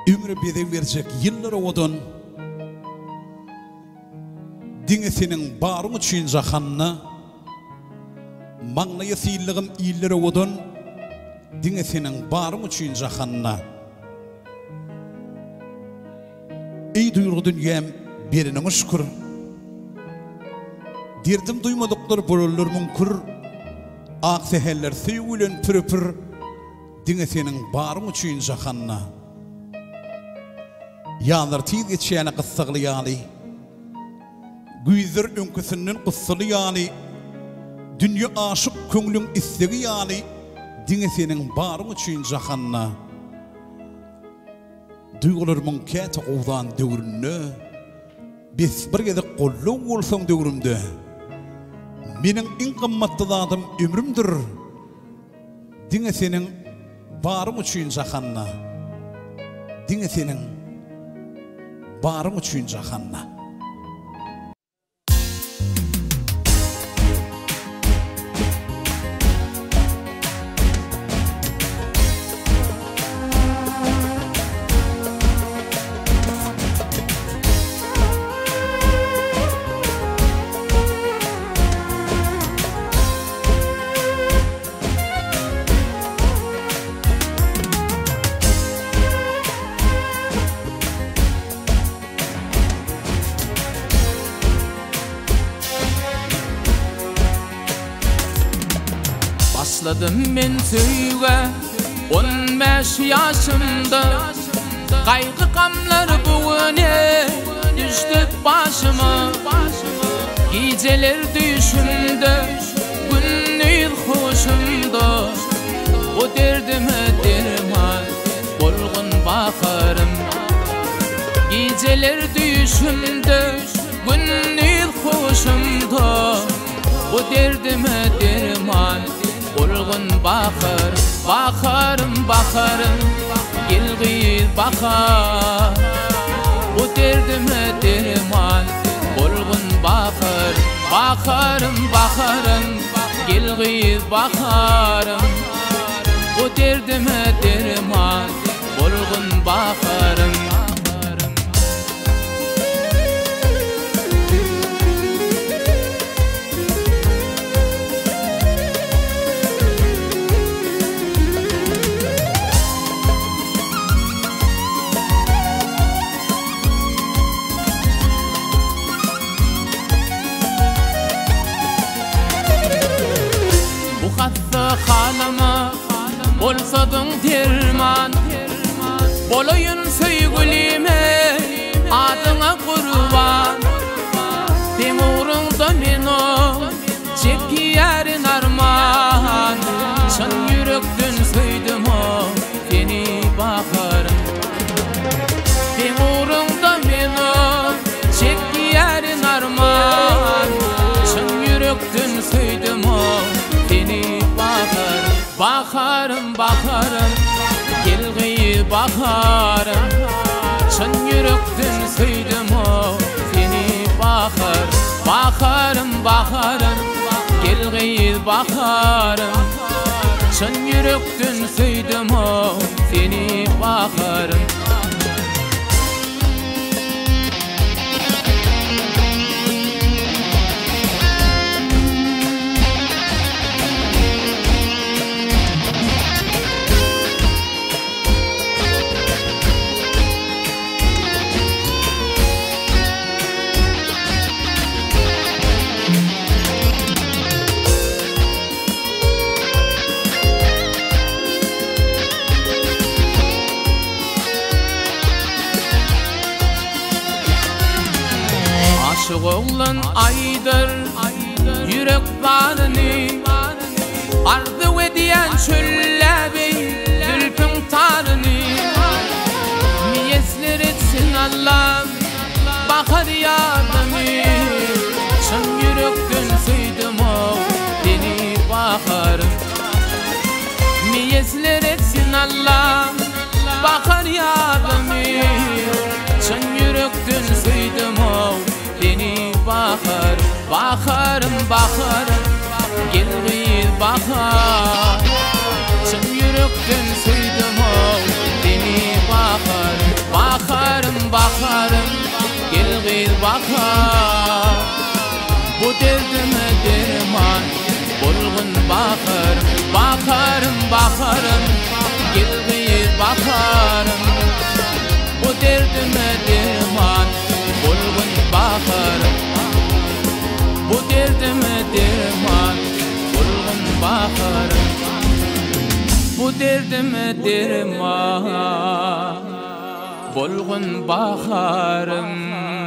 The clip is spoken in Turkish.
Ömrü bize verecek yıllar odan dine senin barın için zahanna mağnaya siyilligim iyilleri odan dine senin barın için zahanna ey duygu dünyam birinin şükür derdim duymadıkları borulur mümkür ak seheller sevgülen pürpür dine senin barın için zahanna yanlar tiz geçeyene kıssaglı yani güyzür önküsünün kıssalı yani dünya aşık köngülün istegi yani dine senin barın için zahanna duygular münkete oğdan dövrünü biz bir gede kollu olsam dövrümde benim en kımmatlı zadım ömrümdür dine senin barın için zahanna dine senin barın için zahanna Başladım ben söyle 15 yaşımda kaygı kamlar bugüne düştü başıma geceler düşümde günler hoşumda o derdime derman bolgun bakarım geceler düşümde günler hoşumda o derdime derman bolgun bakarım gilgir bakar bu derdime derman bolgun bakarım gilgir bakarım bu derdime derman bolgun bakarım halama bolsadın derman bolayın sevgilime adına kurban den uğrunda meno çeki yerin arman şan yürekten söydim o seni bakarım den uğrunda meno çeki yerin arman şan yürekten söydim o seni bakarım gilgir bakarım şan yürekten söydim o seni bakarım gilgir bakarım şan yürekten söydim o seni bakarım aşık oğlan aydır yürek bağrını ardı ediyen çöllebi zülfün tarını niyesler etsin Allah'ım bakar yardımı şan yürekten söydim o seni bakarım niyesler etsin Allah'ım bakar yardımı şan yürekten söydim o seni bakarım gilgir bakar şan yürekten söydim o seni bakarım bahar. Bu derdime derman bulgun baharım. Baharım, baharım, gilgir baharım. Bu derdime derman bulgun baharım. Bu derdime derman bulgun baharım. Bu derdime derman bulgun baharım.